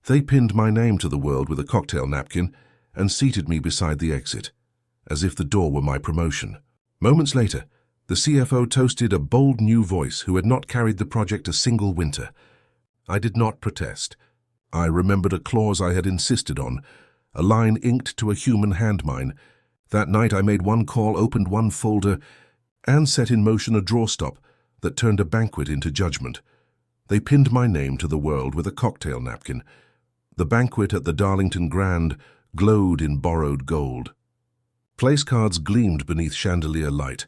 They pinned my name to the world with a cocktail napkin and seated me beside the exit, as if the door were my promotion. Moments later, the CFO toasted a bold new voice who had not carried the project a single winter. I did not protest. I remembered a clause I had insisted on, a line inked to a human handmine. That night I made one call, opened one folder, and set in motion a drawstop that turned a banquet into judgment. They pinned my name to the world with a cocktail napkin. The banquet at the Darlington Grand glowed in borrowed gold. Place cards gleamed beneath chandelier light,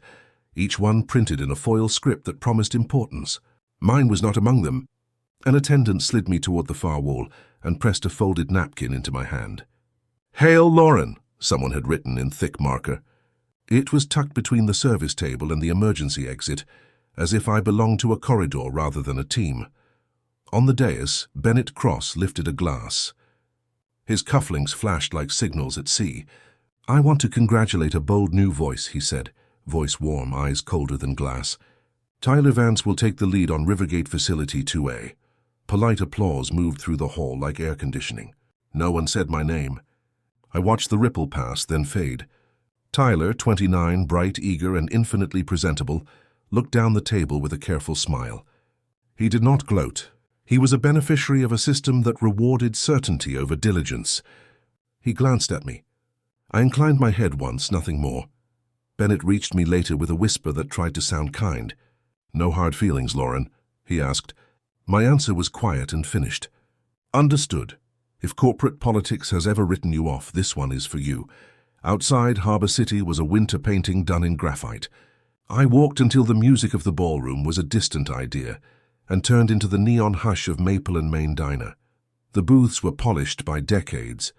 each one printed in a foil script that promised importance. Mine was not among them. An attendant slid me toward the far wall and pressed a folded napkin into my hand. "Hail, Lauren," someone had written in thick marker. It was tucked between the service table and the emergency exit, as if I belonged to a corridor rather than a team. On the dais, Bennett Cross lifted a glass. His cufflinks flashed like signals at sea. "I want to congratulate a bold new voice," he said, voice warm, eyes colder than glass. "Tyler Vance will take the lead on Rivergate Facility 2A. Polite applause moved through the hall like air conditioning. No one said my name. I watched the ripple pass, then fade. Tyler, 29, bright, eager, and infinitely presentable, looked down the table with a careful smile. He did not gloat. He was a beneficiary of a system that rewarded certainty over diligence. He glanced at me. I inclined my head once, nothing more. Bennett reached me later with a whisper that tried to sound kind. "No hard feelings, Lauren?" he asked. My answer was quiet and finished. "Understood. If corporate politics has ever written you off, this one is for you." Outside, Harbor City was a winter painting done in graphite. I walked until the music of the ballroom was a distant idea and turned into the neon hush of Maple and Main Diner. The booths were polished by decades.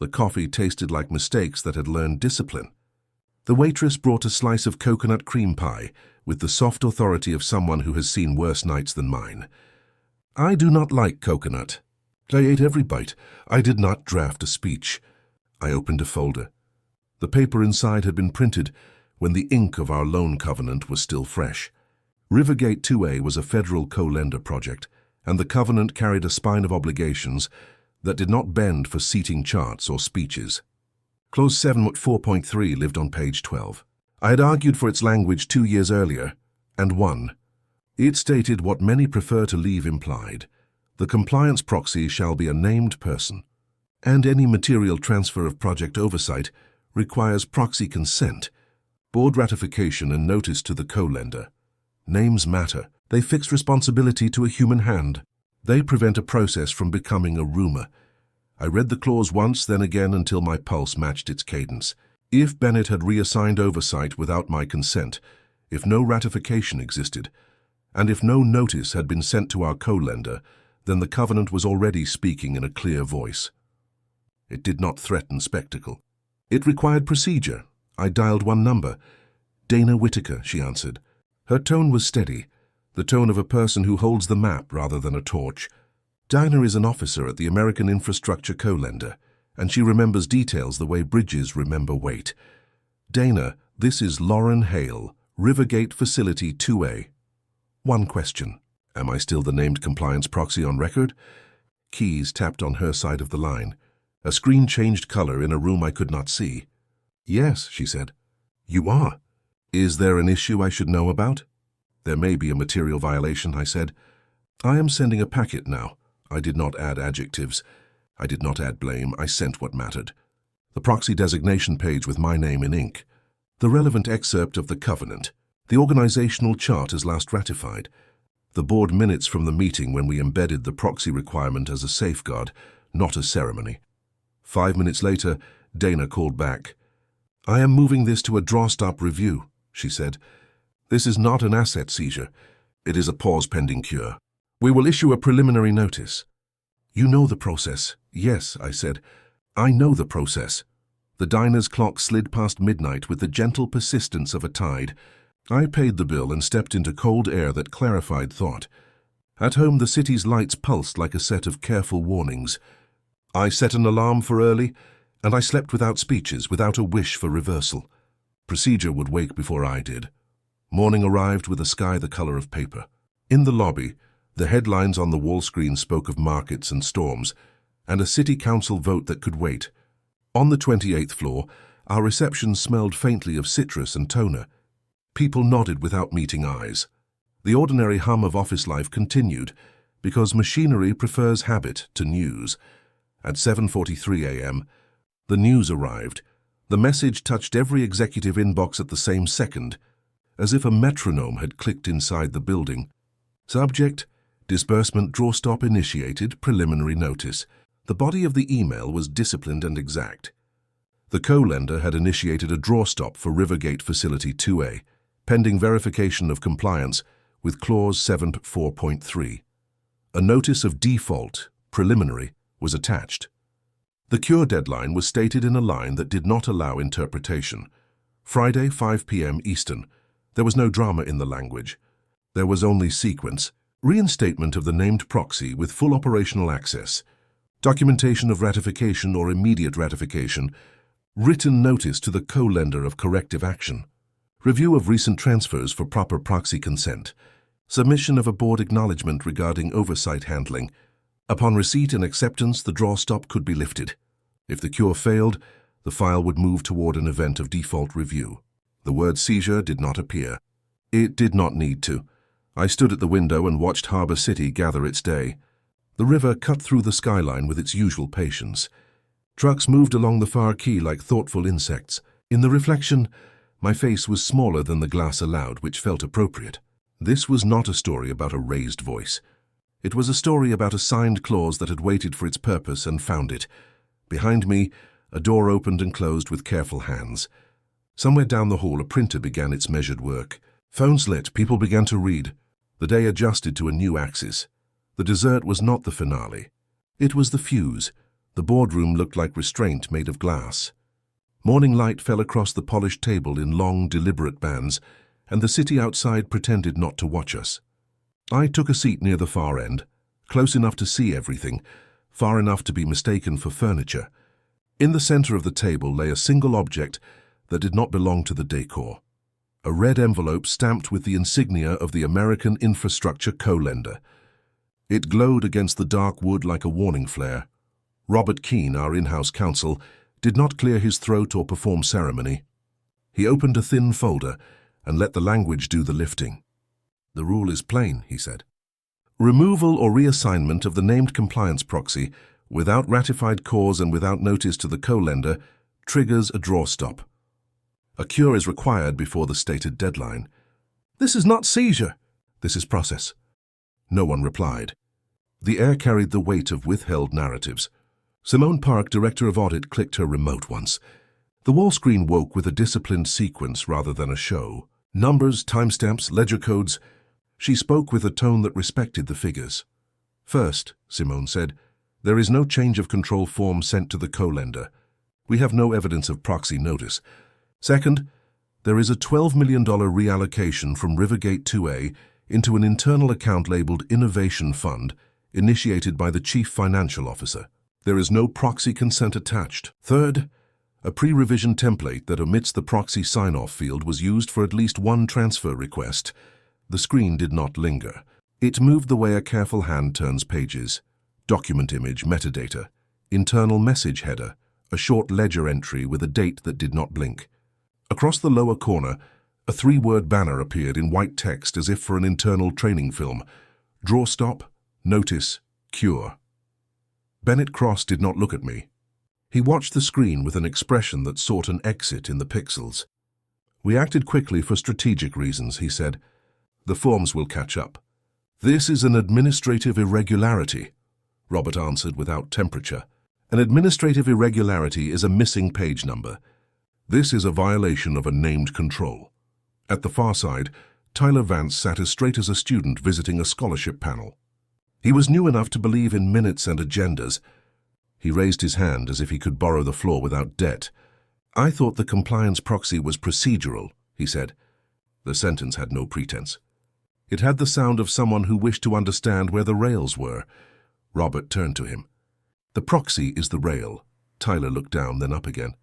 The coffee tasted like mistakes that had learned discipline. The waitress brought a slice of coconut cream pie with the soft authority of someone who has seen worse nights than mine. I do not like coconut. I ate every bite. I did not draft a speech. I opened a folder. The paper inside had been printed when the ink of our loan covenant was still fresh. Rivergate 2A was a federal co-lender project, and the covenant carried a spine of obligations that did not bend for seating charts or speeches. Clause 7.4.3 lived on page 12. I had argued for its language 2 years earlier, and won. It stated what many prefer to leave implied. The compliance proxy shall be a named person, and any material transfer of project oversight requires proxy consent, board ratification, and notice to the co-lender. Names matter. They fix responsibility to a human hand. They prevent a process from becoming a rumor. I read the clause once, then again, until my pulse matched its cadence. If Bennett had reassigned oversight without my consent, if no ratification existed, and if no notice had been sent to our co-lender, then the covenant was already speaking in a clear voice. It did not threaten spectacle. It required procedure. I dialed one number. "Dana Whitaker," she answered. Her tone was steady, the tone of a person who holds the map rather than a torch. Dana is an officer at the American Infrastructure Co-lender, and she remembers details the way bridges remember weight. "Dana, this is Lauren Hale, Rivergate Facility 2A. One question. Am I still the named compliance proxy on record?" Keys tapped on her side of the line. A screen changed color in a room I could not see. "Yes," she said. "You are. Is there an issue I should know about?" "There may be a material violation," I said. "I am sending a packet now." I did not add adjectives. I did not add blame. I sent what mattered. The proxy designation page with my name in ink. The relevant excerpt of the covenant. The organizational chart as last ratified. The board minutes from the meeting when we embedded the proxy requirement as a safeguard, not a ceremony. 5 minutes later, Dana called back. "I am moving this to a drawstop review," she said. "This is not an asset seizure. It is a pause pending cure. We will issue a preliminary notice." "You know the process." "Yes," I said. "I know the process." The diner's clock slid past midnight with the gentle persistence of a tide. I paid the bill and stepped into cold air that clarified thought. At home, the city's lights pulsed like a set of careful warnings. I set an alarm for early, and I slept without speeches, without a wish for reversal. Procedure would wake before I did. Morning arrived with a sky the color of paper. In the lobby, the headlines on the wall screen spoke of markets and storms. and a city council vote that could wait. On the 28th floor, our reception smelled faintly of citrus and toner. People nodded without meeting eyes. The ordinary hum of office life continued, because machinery prefers habit to news. At 7:43 a.m., the news arrived. The message touched every executive inbox at the same second, as if a metronome had clicked inside the building. Subject: disbursement drawstop initiated, preliminary notice. The body of the email was disciplined and exact. The co-lender had initiated a drawstop for Rivergate Facility 2A, pending verification of compliance with Clause 7.4.3. A notice of default, preliminary, was attached. The cure deadline was stated in a line that did not allow interpretation. Friday, 5 p.m. Eastern. There was no drama in the language. There was only sequence: reinstatement of the named proxy with full operational access, documentation of ratification or immediate ratification, written notice to the co-lender of corrective action, review of recent transfers for proper proxy consent, submission of a board acknowledgement regarding oversight handling. Upon receipt and acceptance, the drawstop could be lifted. If the cure failed, the file would move toward an event of default review. The word seizure did not appear. It did not need to. I stood at the window and watched Harbor City gather its day. The river cut through the skyline with its usual patience. Trucks moved along the far quay like thoughtful insects. In the reflection, my face was smaller than the glass allowed, which felt appropriate. This was not a story about a raised voice. It was a story about a signed clause that had waited for its purpose and found it. Behind me, a door opened and closed with careful hands. Somewhere down the hall, a printer began its measured work. Phones lit, people began to read. The day adjusted to a new axis. The dessert was not the finale. It was the fuse. The boardroom looked like restraint made of glass. Morning light fell across the polished table in long, deliberate bands, and the city outside pretended not to watch us. I took a seat near the far end, close enough to see everything, far enough to be mistaken for furniture. In the center of the table lay a single object that did not belong to the decor. A red envelope stamped with the insignia of the American Infrastructure Co-lender. It glowed against the dark wood like a warning flare. Robert Keene, our in-house counsel, did not clear his throat or perform ceremony. He opened a thin folder and let the language do the lifting. "The rule is plain," he said. "Removal or reassignment of the named compliance proxy without ratified cause and without notice to the co-lender triggers a drawstop. A cure is required before the stated deadline." "This is not seizure." "This is process." No one replied. The air carried the weight of withheld narratives. Simone Park, director of audit, clicked her remote once. The wall screen woke with a disciplined sequence rather than a show. Numbers, timestamps, ledger codes. She spoke with a tone that respected the figures. "First," Simone said, "there is no change of control form sent to the co-lender. We have no evidence of proxy notice. Second, there is a $12 million reallocation from Rivergate 2A into an internal account labeled Innovation Fund, initiated by the Chief Financial Officer. There is no proxy consent attached. Third, a pre-revision template that omits the proxy sign-off field was used for at least one transfer request. The screen did not linger. It moved the way a careful hand turns pages. Document image, metadata, internal message header, a short ledger entry with a date that did not blink. Across the lower corner, a 3-word banner appeared in white text as if for an internal training film. Drawstop, notice, cure. Bennett Cross did not look at me. He watched the screen with an expression that sought an exit in the pixels. "We acted quickly for strategic reasons," he said. "The forms will catch up." "This is an administrative irregularity," Robert answered without temperature. "An administrative irregularity is a missing page number. This is a violation of a named control." At the far side, Tyler Vance sat as straight as a student visiting a scholarship panel. He was new enough to believe in minutes and agendas. He raised his hand as if he could borrow the floor without debt. "I thought the compliance proxy was procedural," he said. The sentence had no pretense. It had the sound of someone who wished to understand where the rails were. Robert turned to him. "The proxy is the rail." Tyler looked down, then up again.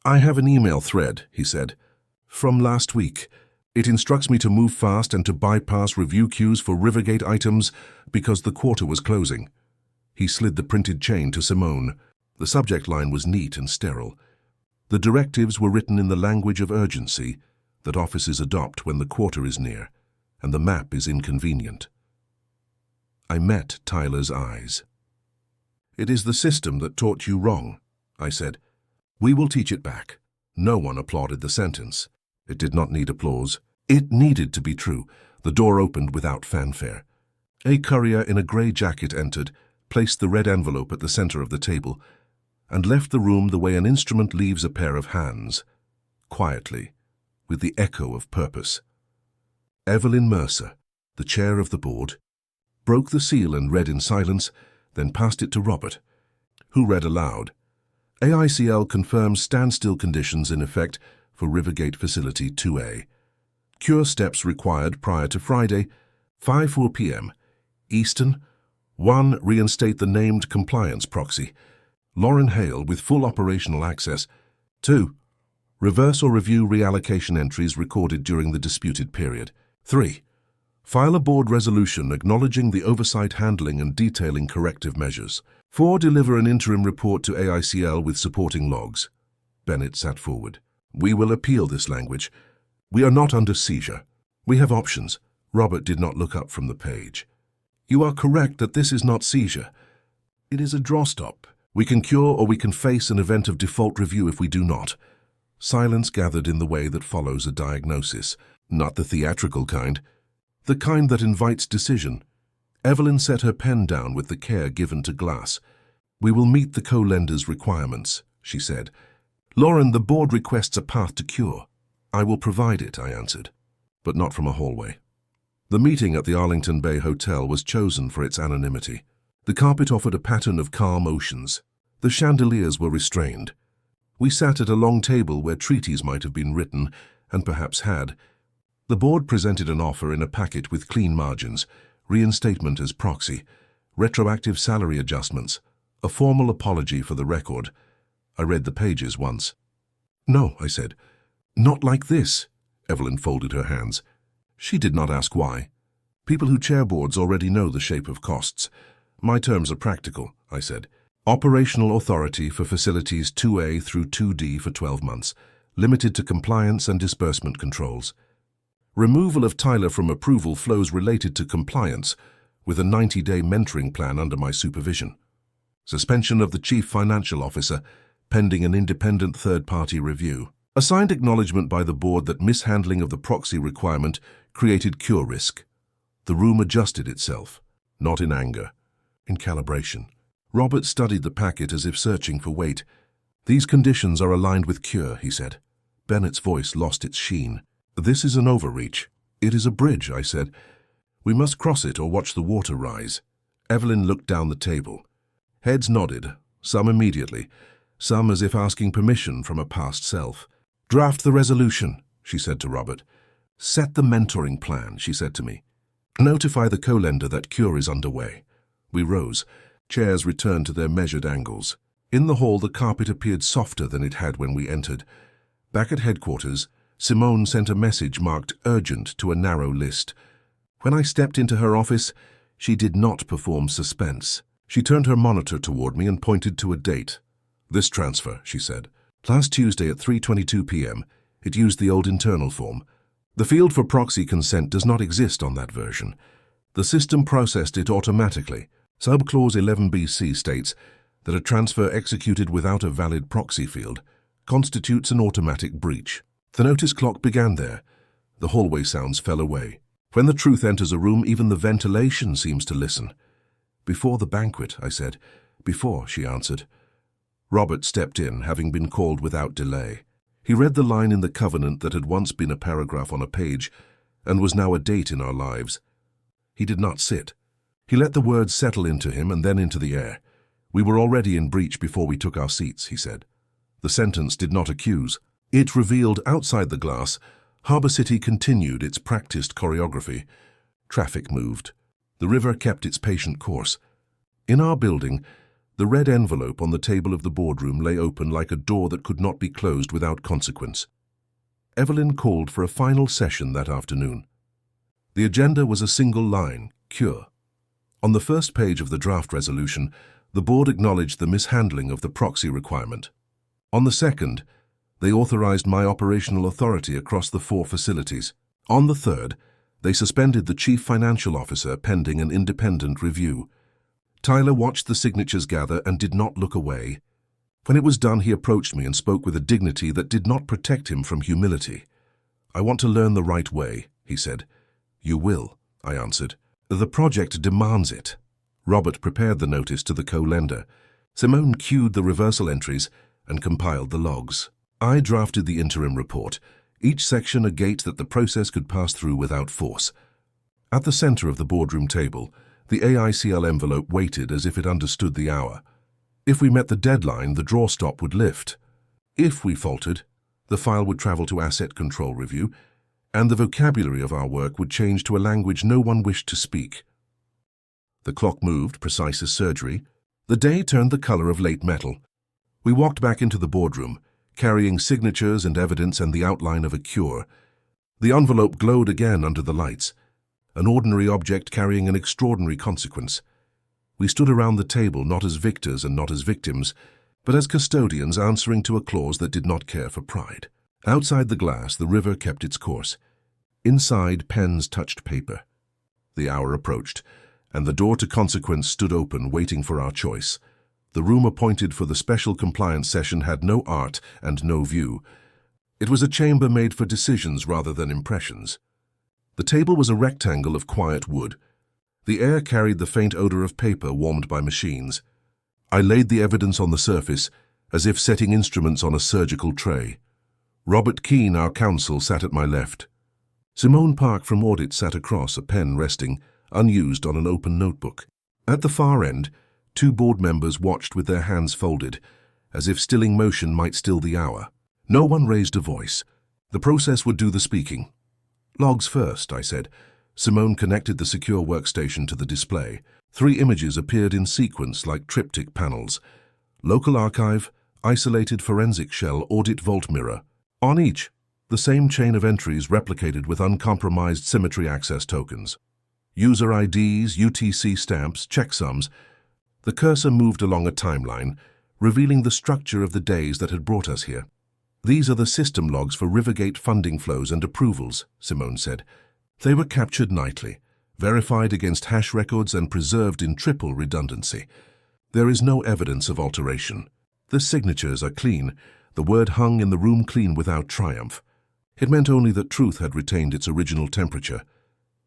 "I have an email thread," he said, "from last week. It instructs me to move fast and to bypass review queues for Rivergate items because the quarter was closing." He slid the printed chain to Simone. The subject line was neat and sterile. The directives were written in the language of urgency that offices adopt when the quarter is near and the map is inconvenient. I met Tyler's eyes. "It is the system that taught you wrong," I said. "We will teach it back." No one applauded the sentence. It did not need applause. It needed to be true. The door opened without fanfare. A courier in a grey jacket entered, placed the red envelope at the center of the table, and left the room the way an instrument leaves a pair of hands, quietly, with the echo of purpose. Evelyn Mercer, the chair of the board, broke the seal and read in silence, then passed it to Robert, who read aloud. AICL confirms standstill conditions in effect for Rivergate Facility 2A. Cure steps required prior to Friday, 5:04 p.m. Eastern. 1. Reinstate the named compliance proxy, Lauren Hale, with full operational access. 2. Reverse or review reallocation entries recorded during the disputed period. 3. File a board resolution acknowledging the oversight handling and detailing corrective measures. 4. Deliver an interim report to AICL with supporting logs. Bennett sat forward. "We will appeal this language. We are not under seizure. We have options." Robert did not look up from the page. "You are correct that this is not seizure. It is a drawstop. We can cure or we can face an event of default review if we do not." Silence gathered in the way that follows a diagnosis, not the theatrical kind, the kind that invites decision. Evelyn set her pen down with the care given to glass. "We will meet the co-lender's requirements," she said. "Lauren, the board requests a path to cure." "I will provide it," I answered, but not from a hallway. The meeting at the Arlington Bay Hotel was chosen for its anonymity. The carpet offered a pattern of calm oceans. The chandeliers were restrained. We sat at a long table where treaties might have been written, and perhaps had. The board presented an offer in a packet with clean margins, reinstatement as proxy, retroactive salary adjustments, a formal apology for the record. I read the pages once. "No," I said. "Not like this." Evelyn folded her hands. She did not ask why. "People who chair boards already know the shape of costs. My terms are practical," I said. "Operational authority for facilities 2A through 2D for 12 months, limited to compliance and disbursement controls. Removal of Tyler from approval flows related to compliance, with a 90-day mentoring plan under my supervision. Suspension of the Chief Financial Officer, pending an independent third-party review. Assigned acknowledgement by the board that mishandling of the proxy requirement created cure risk. The room adjusted itself, not in anger, in calibration. Robert studied the packet as if searching for weight. "These conditions are aligned with cure," he said. Bennett's voice lost its sheen. "This is an overreach." "It is a bridge," I said. "We must cross it or watch the water rise." Evelyn looked down the table. Heads nodded, some immediately, some as if asking permission from a past self. "Draft the resolution," she said to Robert. "Set the mentoring plan," she said to me. "Notify the co-lender that cure is underway." We rose. Chairs returned to their measured angles. In the hall, the carpet appeared softer than it had when we entered. Back at headquarters, Simone sent a message marked urgent to a narrow list. When I stepped into her office, she did not perform suspense. She turned her monitor toward me and pointed to a date. "This transfer," she said. "Last Tuesday at 3:22 p.m. It used the old internal form. The field for proxy consent does not exist on that version. The system processed it automatically. Subclause 11BC states that a transfer executed without a valid proxy field constitutes an automatic breach." The notice clock began there. The hallway sounds fell away. When the truth enters a room, even the ventilation seems to listen. "Before the banquet," I said. "Before," she answered. Robert stepped in, having been called without delay. He read the line in the covenant that had once been a paragraph on a page and was now a date in our lives. He did not sit. He let the words settle into him and then into the air. "We were already in breach before we took our seats," he said. The sentence did not accuse. It revealed outside the glass, Harbor City continued its practiced choreography. Traffic moved. The river kept its patient course. In our building, the red envelope on the table of the boardroom lay open like a door that could not be closed without consequence. Evelyn called for a final session that afternoon. The agenda was a single line, cure. On the first page of the draft resolution, the board acknowledged the mishandling of the proxy requirement. On the second, they authorized my operational authority across the 4 facilities. On the third, they suspended the chief financial officer pending an independent review. Tyler watched the signatures gather and did not look away. When it was done, he approached me and spoke with a dignity that did not protect him from humility. "I want to learn the right way," he said. "You will," I answered. "The project demands it." Robert prepared the notice to the co-lender. Simone cued the reversal entries and compiled the logs. I drafted the interim report, each section a gate that the process could pass through without force. At the center of the boardroom table, the AICL envelope waited as if it understood the hour. If we met the deadline, the drawstop would lift. If we faltered, the file would travel to asset control review, and the vocabulary of our work would change to a language no one wished to speak. The clock moved, precise as surgery. The day turned the color of late metal. We walked back into the boardroom, carrying signatures and evidence and the outline of a cure. The envelope glowed again under the lights, an ordinary object carrying an extraordinary consequence. We stood around the table not as victors and not as victims, but as custodians answering to a clause that did not care for pride. Outside the glass, the river kept its course. Inside, pens touched paper. The hour approached, and the door to consequence stood open, waiting for our choice. The room appointed for the special compliance session had no art and no view. It was a chamber made for decisions rather than impressions. The table was a rectangle of quiet wood. The air carried the faint odor of paper warmed by machines. I laid the evidence on the surface, as if setting instruments on a surgical tray. Robert Keane, our counsel, sat at my left. Simone Park from Audit sat across, a pen resting, unused, on an open notebook. At the far end, 2 board members watched with their hands folded, as if stilling motion might still the hour. No one raised a voice. The process would do the speaking. "Logs first," I said. Simone connected the secure workstation to the display. 3 images appeared in sequence like triptych panels. Local archive, isolated forensic shell, audit vault mirror. On each, the same chain of entries replicated with uncompromised symmetry access tokens. User IDs, UTC stamps, checksums. The cursor moved along a timeline, revealing the structure of the days that had brought us here. "These are the system logs for Rivergate funding flows and approvals," Simone said. "They were captured nightly, verified against hash records and preserved in triple redundancy. There is no evidence of alteration. The signatures are clean, the word hung in the room clean without triumph. It meant only that truth had retained its original temperature."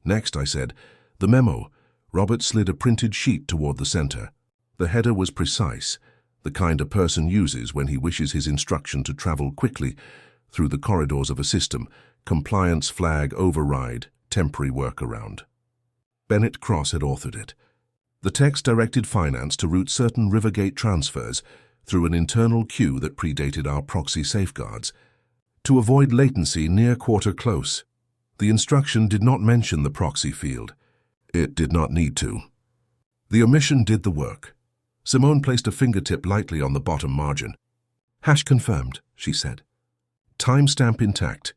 "Next," I said, "the memo." Robert slid a printed sheet toward the center. The header was precise, the kind a person uses when he wishes his instruction to travel quickly through the corridors of a system. Compliance flag override, temporary workaround. Bennett Cross had authored it. The text directed finance to route certain Rivergate transfers through an internal queue that predated our proxy safeguards, to avoid latency near quarter close. The instruction did not mention the proxy field. It did not need to. The omission did the work. Simone placed a fingertip lightly on the bottom margin. "Hash confirmed," she said. Timestamp intact.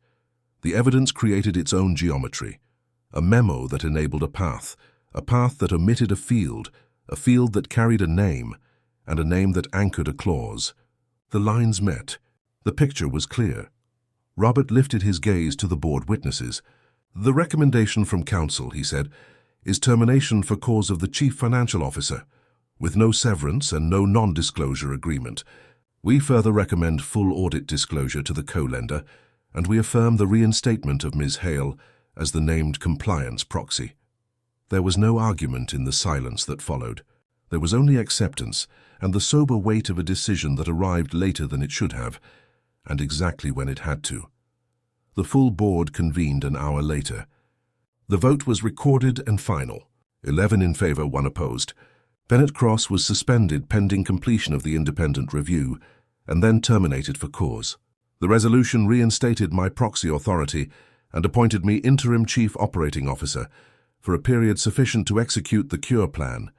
The evidence created its own geometry. A memo that enabled a path that omitted a field that carried a name, and a name that anchored a clause. The lines met. The picture was clear. Robert lifted his gaze to the board witnesses. "The recommendation from counsel," he said, "is termination for cause of the chief financial officer, with no severance and no non-disclosure agreement. We further recommend full audit disclosure to the co-lender, and we affirm the reinstatement of Ms. Hale as the named compliance proxy." There was no argument in the silence that followed. There was only acceptance and the sober weight of a decision that arrived later than it should have, and exactly when it had to. The full board convened an hour later. The vote was recorded and final. 11 in favor, 1 opposed. Bennett Cross was suspended pending completion of the independent review, and then terminated for cause. The resolution reinstated my proxy authority and appointed me interim chief operating officer for a period sufficient to execute the cure plan.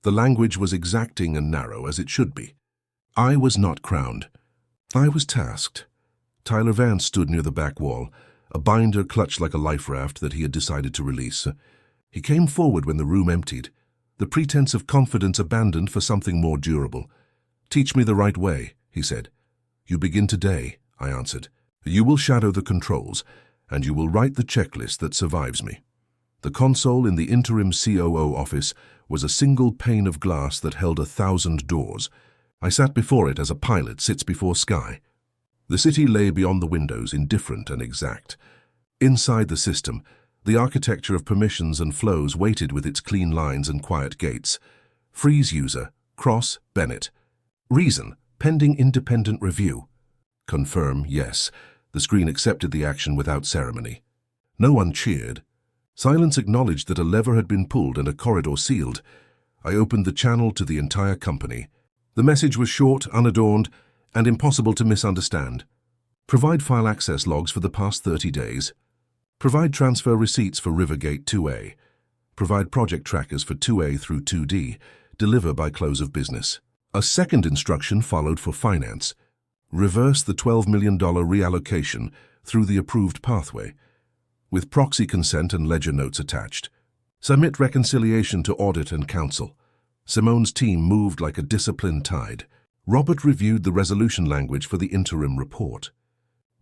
The language was exacting and narrow, as it should be. I was not crowned. I was tasked. Tyler Vance stood near the back wall, a binder clutched like a life raft that he had decided to release. He came forward when the room emptied, the pretense of confidence abandoned for something more durable. "Teach me the right way," he said. "You begin today," I answered. "You will shadow the controls, and you will write the checklist that survives me." The console in the interim COO office was a single pane of glass that held 1,000 doors. I sat before it as a pilot sits before sky. The city lay beyond the windows, indifferent and exact. Inside the system, the architecture of permissions and flows waited with its clean lines and quiet gates. Freeze user, cross, Bennett. Reason, pending independent review. Confirm, yes. The screen accepted the action without ceremony. No one cheered. Silence acknowledged that a lever had been pulled and a corridor sealed. I opened the channel to the entire company. The message was short, unadorned, and impossible to misunderstand. Provide file access logs for the past 30 days. Provide transfer receipts for Rivergate 2A. Provide project trackers for 2A through 2D. Deliver by close of business. A second instruction followed for finance. Reverse the $12 million reallocation through the approved pathway, with proxy consent and ledger notes attached. Submit reconciliation to audit and counsel. Simone's team moved like a disciplined tide. Robert reviewed the resolution language for the interim report.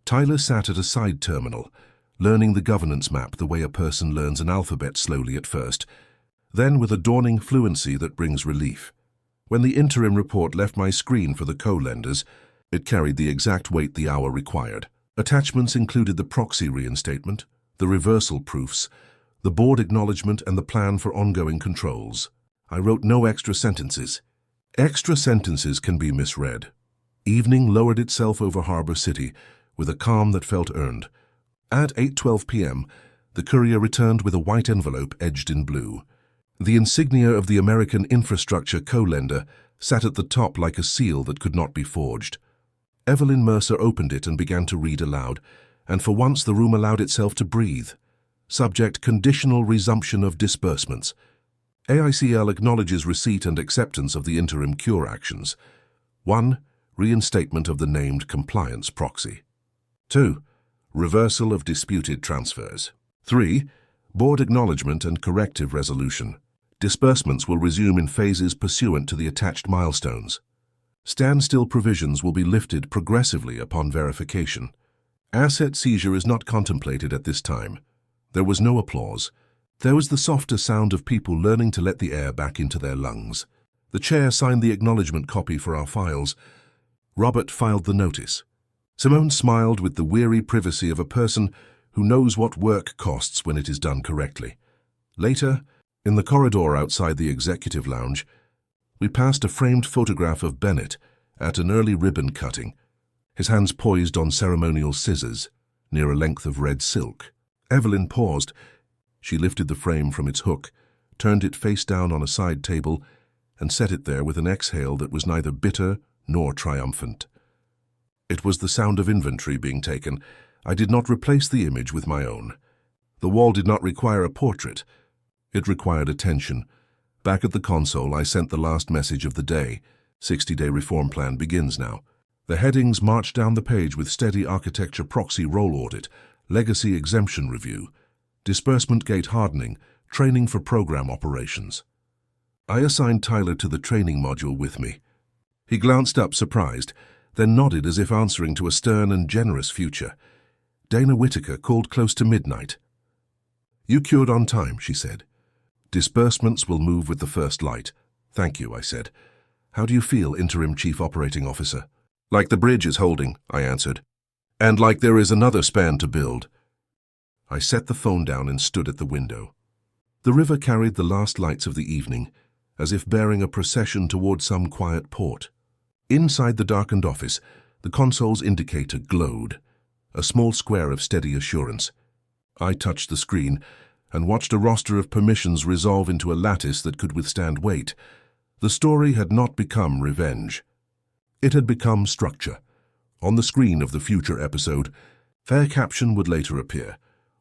Tyler sat at a side terminal, learning the governance map the way a person learns an alphabet slowly at first, then with a dawning fluency that brings relief. When the interim report left my screen for the co-lenders, it carried the exact weight the hour required. Attachments included the proxy reinstatement, the reversal proofs, the board acknowledgement, and the plan for ongoing controls. I wrote no extra sentences. Extra sentences can be misread. Evening lowered itself over Harbor City with a calm that felt earned. At 8:12 p.m., the courier returned with a white envelope edged in blue. The insignia of the American infrastructure co-lender sat at the top like a seal that could not be forged. Evelyn Mercer opened it and began to read aloud, and for once the room allowed itself to breathe. Subject: conditional resumption of disbursements. AICL acknowledges receipt and acceptance of the interim cure actions. 1. Reinstatement of the named compliance proxy. 2. Reversal of disputed transfers. 3. Board acknowledgement and corrective resolution. Disbursements will resume in phases pursuant to the attached milestones. Standstill provisions will be lifted progressively upon verification. Asset seizure is not contemplated at this time. There was no applause. There was the softer sound of people learning to let the air back into their lungs. The chair signed the acknowledgement copy for our files. Robert filed the notice. Simone smiled with the weary privacy of a person who knows what work costs when it is done correctly. Later, in the corridor outside the executive lounge, we passed a framed photograph of Bennett at an early ribbon cutting, his hands poised on ceremonial scissors near a length of red silk. Evelyn paused. She lifted the frame from its hook, turned it face down on a side table, and set it there with an exhale that was neither bitter nor triumphant. It was the sound of inventory being taken. I did not replace the image with my own. The wall did not require a portrait. It required attention. Back at the console, I sent the last message of the day. 60-day reform plan begins now. The headings marched down the page with steady architecture proxy roll audit, legacy exemption review, disbursement gate hardening, training for program operations. I assigned Tyler to the training module with me. He glanced up, surprised, then nodded as if answering to a stern and generous future. Dana Whitaker called close to midnight. "You cured on time," she said. "Disbursements will move with the first light." "Thank you," I said. "How do you feel, Interim Chief Operating Officer?" "Like the bridge is holding," I answered. "And like there is another span to build." I set the phone down and stood at the window. The river carried the last lights of the evening, as if bearing a procession toward some quiet port. Inside the darkened office, the console's indicator glowed, a small square of steady assurance. I touched the screen and watched a roster of permissions resolve into a lattice that could withstand weight. The story had not become revenge. It had become structure. On the screen of the future episode, fair caption would later appear.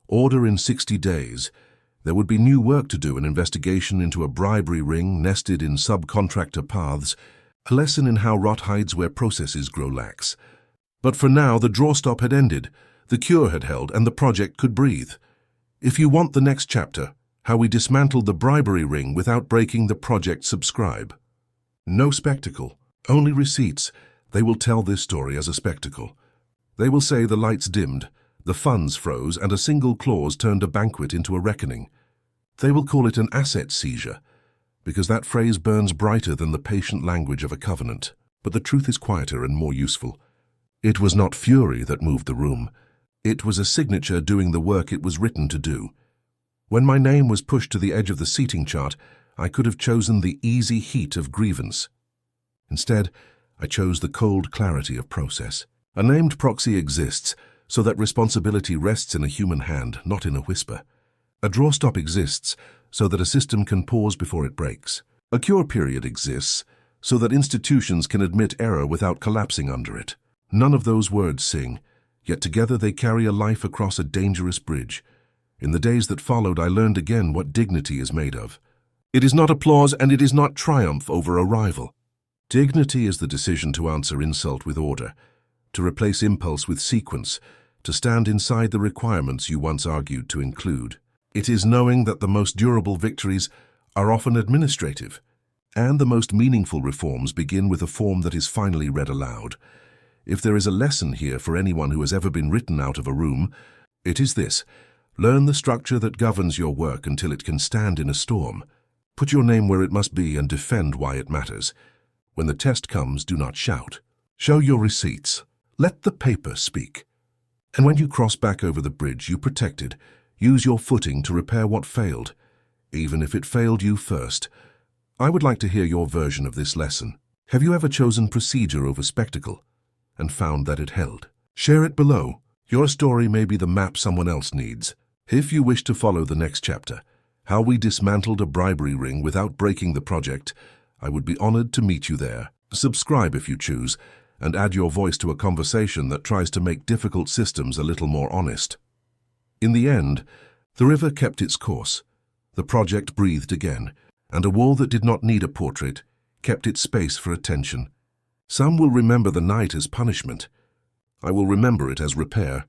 Order in 60 days. There would be new work to do, an investigation into a bribery ring nested in subcontractor paths, a lesson in how rot hides where processes grow lax. But for now, the drawstop had ended, the cure had held, and the project could breathe. If you want the next chapter, How we dismantled the bribery ring without breaking the project subscribe. No spectacle, only receipts. They will tell this story as a spectacle. They will say the lights dimmed, the funds froze, and a single clause turned a banquet into a reckoning. They will call it an asset seizure, because that phrase burns brighter than the patient language of a covenant. But the truth is quieter and more useful. It was not fury that moved the room. It was a signature doing the work it was written to do. When my name was pushed to the edge of the seating chart, I could have chosen the easy heat of grievance. Instead, I chose the cold clarity of process. A named proxy exists so that responsibility rests in a human hand, not in a whisper. A drawstop exists so that a system can pause before it breaks. A cure period exists so that institutions can admit error without collapsing under it. None of those words sing, yet together they carry a life across a dangerous bridge. In the days that followed, I learned again what dignity is made of. It is not applause and it is not triumph over a rival. Dignity is the decision to answer insult with order, to replace impulse with sequence, to stand inside the requirements you once argued to include. It is knowing that the most durable victories are often administrative, and the most meaningful reforms begin with a form that is finally read aloud. If there is a lesson here for anyone who has ever been written out of a room, it is this: learn the structure that governs your work until it can stand in a storm. Put your name where it must be and defend why it matters. When the test comes, do not shout. Show your receipts. Let the paper speak. And when you cross back over the bridge you protected, use your footing to repair what failed, even if it failed you first. I would like to hear your version of this lesson. Have you ever chosen procedure over spectacle and found that it held? Share it below. Your story may be the map someone else needs. If you wish to follow the next chapter, how we dismantled a bribery ring without breaking the project, I would be honored to meet you there. Subscribe if you choose, and add your voice to a conversation that tries to make difficult systems a little more honest. In the end, the river kept its course. The project breathed again, and a wall that did not need a portrait kept its space for attention. Some will remember the night as punishment. I will remember it as repair.